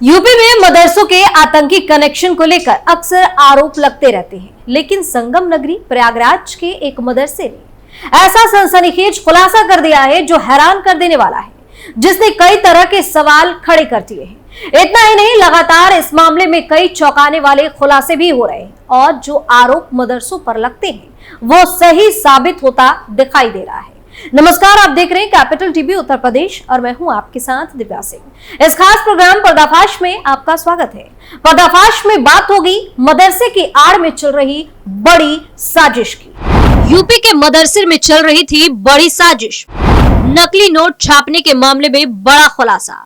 UP में मदरसों के आतंकी कनेक्शन को लेकर अक्सर आरोप लगते रहते हैं, लेकिन संगम नगरी प्रयागराज के एक मदरसे ने ऐसा सनसनीखेज खुलासा कर दिया है जो हैरान कर देने वाला है, जिसने कई तरह के सवाल खड़े कर दिए हैं। इतना ही नहीं, लगातार इस मामले में कई चौंकाने वाले खुलासे भी हो रहे हैं और जो आरोप मदरसों पर लगते हैं वो सही साबित होता दिखाई दे रहा है। नमस्कार, आप देख रहे हैं कैपिटल टीवी उत्तर प्रदेश और मैं हूं आपके साथ दिव्या सिंह। इस खास प्रोग्राम पर्दाफाश में आपका स्वागत है। पर्दाफाश में बात होगी मदरसे की आड़ में चल रही बड़ी साजिश की। यूपी के मदरसे में चल रही थी बड़ी साजिश। नकली नोट छापने के मामले में बड़ा खुलासा।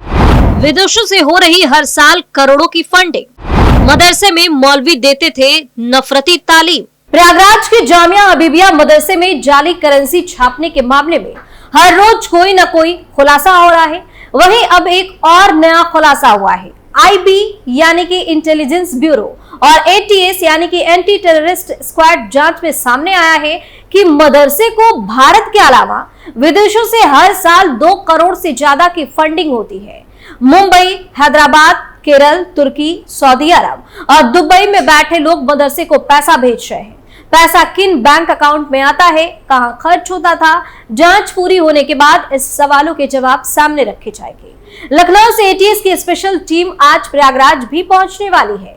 विदेशों से हो रही हर साल करोड़ों की फंडिंग। मदरसे में मौलवी देते थे नफरती तालीम। प्रयागराज के जामिया हबीबिया मदरसे में जाली करेंसी छापने के मामले में हर रोज कोई न कोई खुलासा हो रहा है। वहीं अब एक और नया खुलासा हुआ है। आईबी यानी कि इंटेलिजेंस ब्यूरो और एटीएस यानी कि एंटी टेररिस्ट स्क्वाड जांच में सामने आया है कि मदरसे को भारत के अलावा विदेशों से हर साल 2 करोड़ से ज्यादा की फंडिंग होती है। मुंबई, हैदराबाद, केरल, तुर्की, सऊदी अरब और दुबई में बैठे लोग मदरसे को पैसा भेज रहे हैं। पैसा किन बैंक अकाउंट में आता है, कहां खर्च होता था, जांच पूरी होने के बाद इस सवालों के जवाब सामने रखे जाएंगे। लखनऊ से एटीएस की स्पेशल टीम आज प्रयागराज भी पहुंचने वाली है।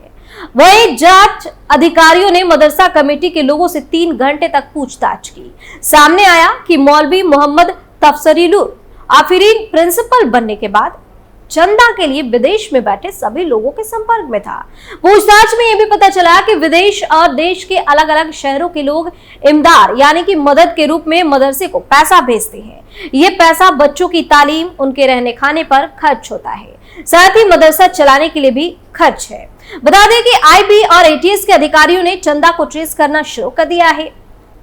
वहीं जांच अधिकारियों ने मदरसा कमेटी के लोगों से 3 घंटे तक पूछताछ की। सामने आया कि मौलवी मोहम्मद तफसरीलुर आफरीन प्रिंसिपल बनने के बाद चंदा के लिए विदेश में बैठे सभी लोगों के संपर्क में था। पूछताछ में यह भी पता चला कि विदेश और देश के अलग अलग शहरों के लोग इमदार यानी कि मदद के रूप में मदरसे को पैसा भेजते हैं। ये पैसा बच्चों की तालीम, उनके रहने खाने पर खर्च होता है, साथ ही मदरसा चलाने के लिए भी खर्च है। बता दें कि आईबी और एटीएस के अधिकारियों ने चंदा को ट्रेस करना शुरू कर दिया है।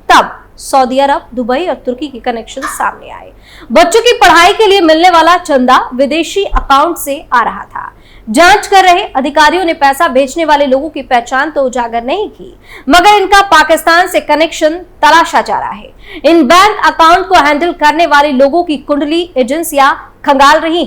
तब सऊदी अरब, दुबई और तुर्की के कनेक्शन सामने आए। बच्चों की पढ़ाई के लिए मिलने वाला चंदा विदेशी अकाउंट से आ रहा था। जांच कर रहे अधिकारियों ने पैसा भेजने वाले लोगों की पहचान तो उजागर नहीं की, मगर इनका पाकिस्तान से कनेक्शन तलाशा जा रहा है। इन बैंक अकाउंट को हैंडल करने वाले लोगों की कुंडली एजेंसियां खंगाल रही।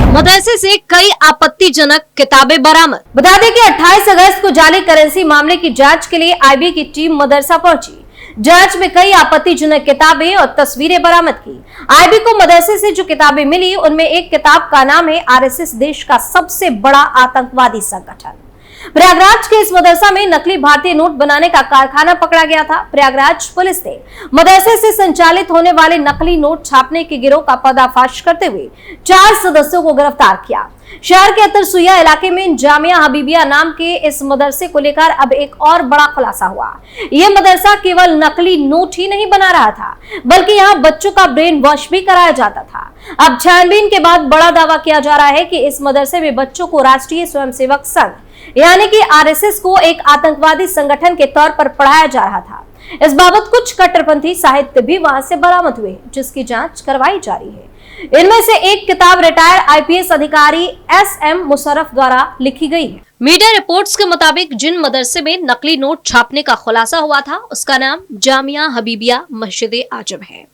मदरसे से कई आपत्तिजनक किताबें बरामद। बता दें कि 28 अगस्त को जाली करेंसी मामले की जांच के लिए आईबी की टीम मदरसा पहुंची। जांच में कई आपत्तिजनक किताबें और तस्वीरें बरामद की। आईबी को मदरसे से जो किताबें मिली उनमें एक किताब का नाम है आरएसएस देश का सबसे बड़ा आतंकवादी संगठन। प्रयागराज के इस मदरसा में नकली भारतीय नोट बनाने का कारखाना पकड़ा गया था। प्रयागराज पुलिस ने मदरसे से संचालित होने वाले नकली नोट छापने के गिरोह का पर्दाफाश करते हुए 4 सदस्यों को गिरफ्तार किया। शहर के अतरसुइया इलाके में जामिया हबीबिया नाम के इस मदरसे को लेकर अब एक और बड़ा खुलासा हुआ। यह मदरसा केवल नकली नोट ही नहीं बना रहा था, बल्कि यहाँ बच्चों का ब्रेन वॉश भी कराया जाता था। अब छानबीन के बाद बड़ा दावा किया जा रहा है कि इस मदरसे में बच्चों को राष्ट्रीय स्वयंसेवक संघ यानी कि आरएसएस को एक आतंकवादी संगठन के तौर पर पढ़ाया जा रहा था। इस बाबत कुछ कट्टरपंथी साहित्य भी वहां से बरामद हुए, जिसकी जांच करवाई जा रही है। इनमें से एक किताब रिटायर्ड आईपीएस अधिकारी एसएम मुशर्रफ द्वारा लिखी गई है। मीडिया रिपोर्ट्स के मुताबिक जिन मदरसे में नकली नोट छापने का खुलासा हुआ था उसका नाम जामिया हबीबिया मस्जिद आजम है।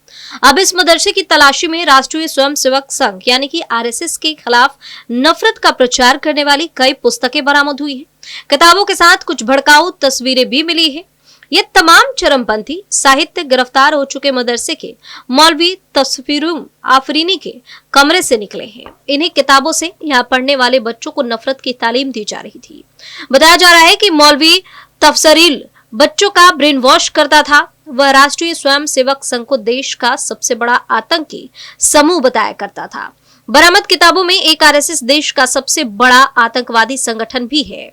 अब इस मदरसे की तलाशी में राष्ट्रीय स्वयंसेवक संघ यानी कि आरएसएस के खिलाफ नफरत का प्रचार करने वाली कई पुस्तकें बरामद हुई हैं। किताबों के साथ कुछ भड़काऊ तस्वीरें भी मिली है। ये तमाम चरमपंथी साहित्य गिरफ्तार हो चुके मदरसे के मौलवी तफसीरुल आफरीनी के कमरे से निकले हैं। इन्हीं किताबों से यहाँ पढ़ने वाले बच्चों को नफरत की तालीम दी जा रही थी। बताया जा रहा है कि मौलवी तफसरील बच्चों का ब्रेन वॉश करता था। वह राष्ट्रीय स्वयंसेवक संघ को देश का सबसे बड़ा आतंकी समूह बताया करता था। बरामद किताबों में एक आरएसएस देश का सबसे बड़ा आतंकवादी संगठन भी है।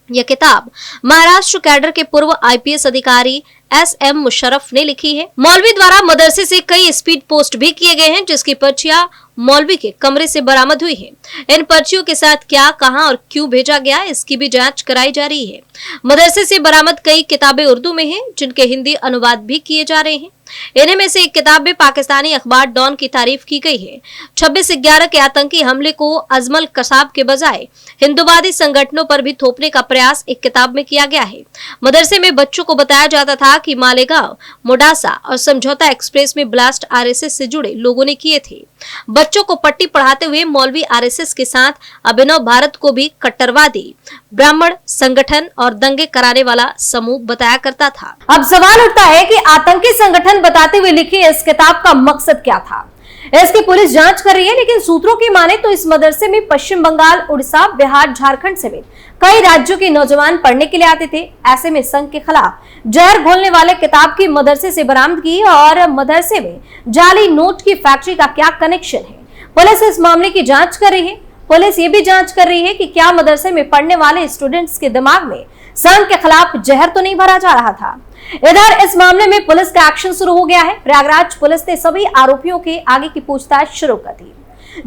यह किताब महाराष्ट्र कैडर के पूर्व आईपीएस अधिकारी एसएम मुशर्रफ ने लिखी है। मौलवी द्वारा मदरसे से कई स्पीड पोस्ट भी किए गए हैं, जिसकी पर्चियां मौलवी के कमरे से बरामद हुई है। इन पर्चियों के साथ क्या, कहां और क्यों भेजा गया, इसकी भी जांच कराई जा रही है। मदरसे से बरामद कई किताबें उर्दू में हैं, जिनके हिंदी अनुवाद भी किए जा रहे हैं। इन्हीं में से एक किताब में पाकिस्तानी अखबार डॉन की तारीफ की गई है। 26/11 के आतंकी हमले को अजमल कसाब के बजाय हिंदुवादी संगठनों पर भी थोपने का प्रयास एक किताब में किया गया है। मदरसे में बच्चों को बताया जाता था कि मालेगांव, मोडासा और समझौता एक्सप्रेस में ब्लास्ट आरएसएस से जुड़े लोगों ने किए थे। बच्चों को पट्टी पढ़ाते हुए मौलवी आरएसएस के साथ अभिनव भारत को भी कट्टरवादी ब्राह्मण संगठन और दंगे कराने वाला समूह बताया करता था। अब सवाल उठता है कि आतंकी संगठन बताते हुए लिखी इस किताब का मकसद क्या था। इसकी पुलिस जांच कर रही है, लेकिन सूत्रों की माने तो इस मदरसे में पश्चिम बंगाल, उड़ीसा, बिहार, झारखंड समेत कई राज्यों के नौजवान पढ़ने के लिए आते थे। ऐसे में संघ के खिलाफ जहर घोलने वाले किताब की मदरसे से बरामद की और मदरसे में जाली नोट की फैक्ट्री का क्या कनेक्शन है। पुलिस इस मामले की जांच कर रही है। पुलिस ये भी जांच कर रही है कि क्या मदरसे में पढ़ने वाले स्टूडेंट्स के दिमाग में संघ के खिलाफ जहर तो नहीं भरा जा रहा था। इधर इस मामले में पुलिस का एक्शन शुरू हो गया है। प्रयागराज पुलिस ने सभी आरोपियों के आगे की पूछताछ शुरू कर दी।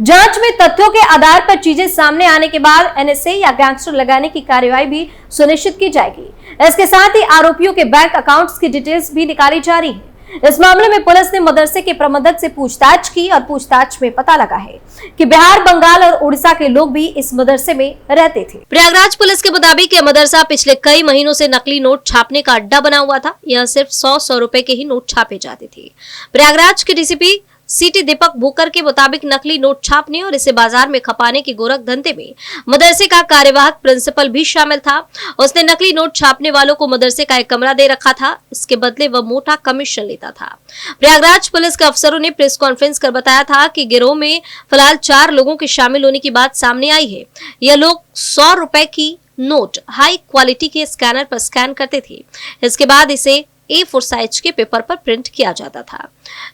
जांच में तथ्यों के आधार पर चीजें सामने आने के बाद एनएसए या गैंगस्टर लगाने की कार्यवाही भी सुनिश्चित की जाएगी। इसके साथ ही आरोपियों के बैंक अकाउंट्स की डिटेल्स भी निकाली जा रही है। इस मामले में पुलिस ने मदरसे के प्रबंधक से पूछताछ की और पूछताछ में पता लगा है कि बिहार, बंगाल और उड़ीसा के लोग भी इस मदरसे में रहते थे। प्रयागराज पुलिस के मुताबिक यह मदरसा पिछले कई महीनों से नकली नोट छापने का अड्डा बना हुआ था। यह सिर्फ 100 रुपए के ही नोट छापे जाते थे। प्रयागराज के डीसीपी सिटी दीपक भूकर के मुताबिक नकली नोट छापने और इसे बाजार में खपाने के गोरख धंधे में मदरसे का कार्यवाहक प्रिंसिपल भी शामिल था। उसने नकली नोट छापने वालों को मदरसे का एक कमरा दे रखा था। इसके बदले वह मोटा कमीशन लेता था। प्रयागराज पुलिस के अफसरों ने प्रेस कॉन्फ्रेंस कर बताया था कि गिरोह में फिलहाल 4 लोगों के शामिल होने की बात सामने आई है। यह लोग 100 रुपए की नोट हाई क्वालिटी के स्कैनर पर स्कैन करते थे। इसके बाद इसे A4 साइज के पेपर पर प्रिंट किया जाता था।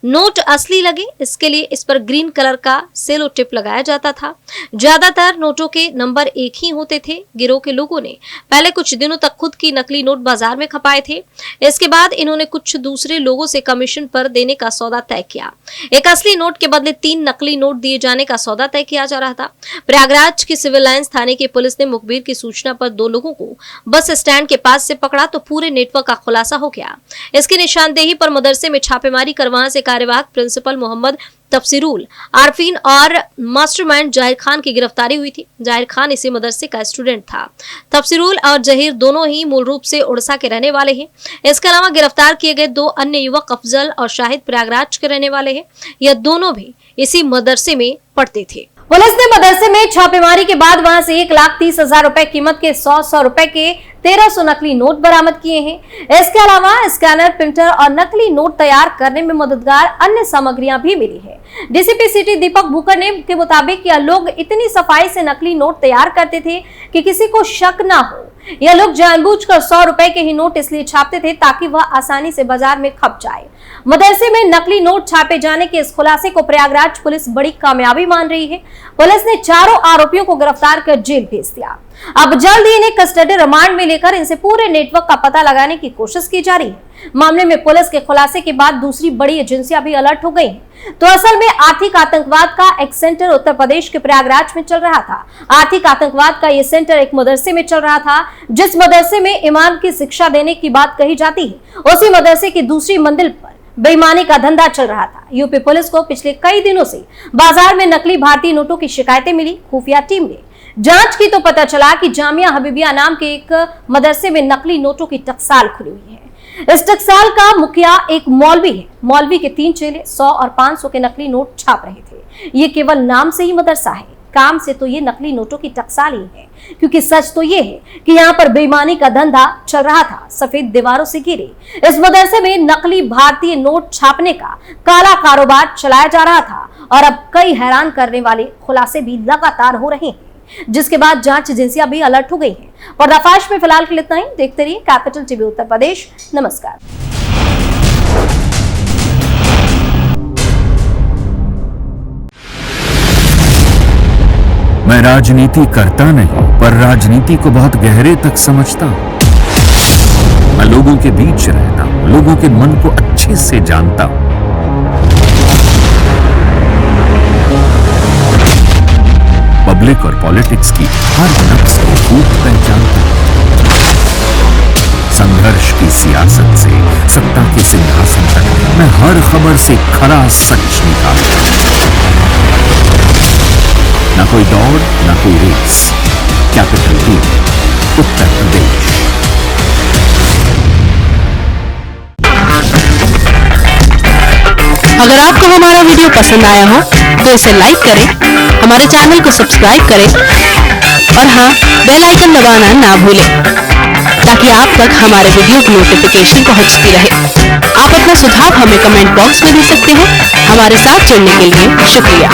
नोट असली लगे इसके लिए इस पर ग्रीन कलर का सेलो टिप लगाया जाता था। ज्यादातर नोटों के नंबर एक ही होते थे। गिरोह के लोगों ने पहले कुछ दिनों तक खुद की नकली नोट बाजार में खपाए थे। इसके बाद इन्होंने कुछ दूसरे लोगों से कमीशन पर देने का सौदा तय किया। एक असली नोट के बदले 3 नकली नोट दिए जाने का सौदा तय किया जा रहा था। प्रयागराज के सिविल लाइंस थाने की पुलिस ने मुखबिर की सूचना पर 2 लोगों को बस स्टैंड के पास से पकड़ा तो पूरे नेटवर्क का खुलासा हो गया। इसकी निशानदेही पर मदरसे में छापेमारी कर वहां से कार्यवाहक प्रिंसिपल मोहम्मद तफसीरुल, आरफीन और मास्टरमाइंड जाहिर खान की गिरफ्तारी हुई थी। जाहिर खान इसी मदरसे का स्टूडेंट था। तफसीरुल और जहीर दोनों ही मूल रूप से उड़ीसा के रहने वाले हैं। इसके अलावा गिरफ्तार किए गए 2 अन्य युवक अफजल और शाहिद प्रयागराज के रहने वाले हैं। यह दोनों भी इसी मदरसे में पढ़ते थे। पुलिस ने मदरसे में छापेमारी के बाद वहां से 1,30,000 रुपए कीमत के 100 रुपए के 1300 नकली नोट बरामद किए हैं। इसके अलावा स्कैनर, प्रिंटर और नकली नोट तैयार करने में मददगार अन्य सामग्रियां भी मिली है। डीसीपी सिटी दीपक भूकर के मुताबिक यह लोग इतनी सफाई से नकली नोट तैयार करते थे कि किसी को शक ना हो। यह लोग जानबूझकर 100 रुपए के ही नोट इसलिए छापते थे ताकि वह आसानी से बाजार में खप जाए। मदरसे में नकली नोट छापे जाने के इस खुलासे को प्रयागराज पुलिस बड़ी कामयाबी मान रही है। पुलिस ने चारों आरोपियों को गिरफ्तार कर जेल भेज दिया। अब जल्द ही इन्हें कस्टडी रिमांड में लेकर इनसे पूरे नेटवर्क का पता लगाने की कोशिश की जा रही है। मामले में पुलिस के खुलासे के बाद दूसरी बड़ी एजेंसियां भी अलर्ट हो गई हैं। तो असल में आर्थिक आतंकवाद का एक सेंटर उत्तर प्रदेश के प्रयागराज में चल रहा था। आर्थिक आतंकवाद का यह सेंटर एक मदरसे में चल रहा था। जिस मदरसे में ईमान की शिक्षा देने की बात कही जाती है, उसी मदरसे की दूसरी मंजिल पर बेईमानी का धंधा चल रहा था। यूपी पुलिस को पिछले कई दिनों से बाजार में नकली भारतीय नोटों की शिकायतें मिली। खुफिया टीम ने जांच की तो पता चला कि जामिया हबीबिया नाम के एक मदरसे में नकली नोटों की टकसाल खुली हुई है। इस टकसाल का मुखिया एक मौलवी है। मौलवी के 3 चेले 100 और 500 के नकली नोट छाप रहे थे। ये केवल नाम से ही मदरसा है, काम से तो ये नकली नोटों की टकसाल ही है। क्योंकि सच तो ये है कि यहाँ पर बेईमानी का धंधा चल रहा था। सफेद दीवारों से घिरे इस मदरसे में नकली भारतीय नोट छापने का काला कारोबार चलाया जा रहा था और अब कई हैरान करने वाले खुलासे भी लगातार हो रहे हैं, जिसके बाद जांच एजेंसियां भी अलर्ट हो गई हैं। पर्दाफाश में फिलहाल के लिए इतना ही। देखते रहिए कैपिटल टीवी उत्तर प्रदेश। नमस्कार। मैं राजनीति करता नहीं, पर राजनीति को बहुत गहरे तक समझता हूं। मैं लोगों के बीच रहता हूं, लोगों के मन को अच्छे से जानता हूं। पब्लिक और पॉलिटिक्स की हर नक्श को खूब पहचानता हूं। संघर्ष की सियासत से सत्ता के सिंहासन तक मैं हर खबर से खरा सच निकालता हूं। ना कोई दौड़, ना कोई race. Capital TV Uttar Pradesh. अगर आपको हमारा वीडियो पसंद आया हो तो इसे लाइक करें, हमारे चैनल को सब्सक्राइब करें और हाँ, बेल आइकन दबाना ना भूलें ताकि आप तक हमारे वीडियो की नोटिफिकेशन पहुंचती रहे। आप अपना सुझाव हमें कमेंट बॉक्स में दे सकते हैं। हमारे साथ जुड़ने के लिए शुक्रिया।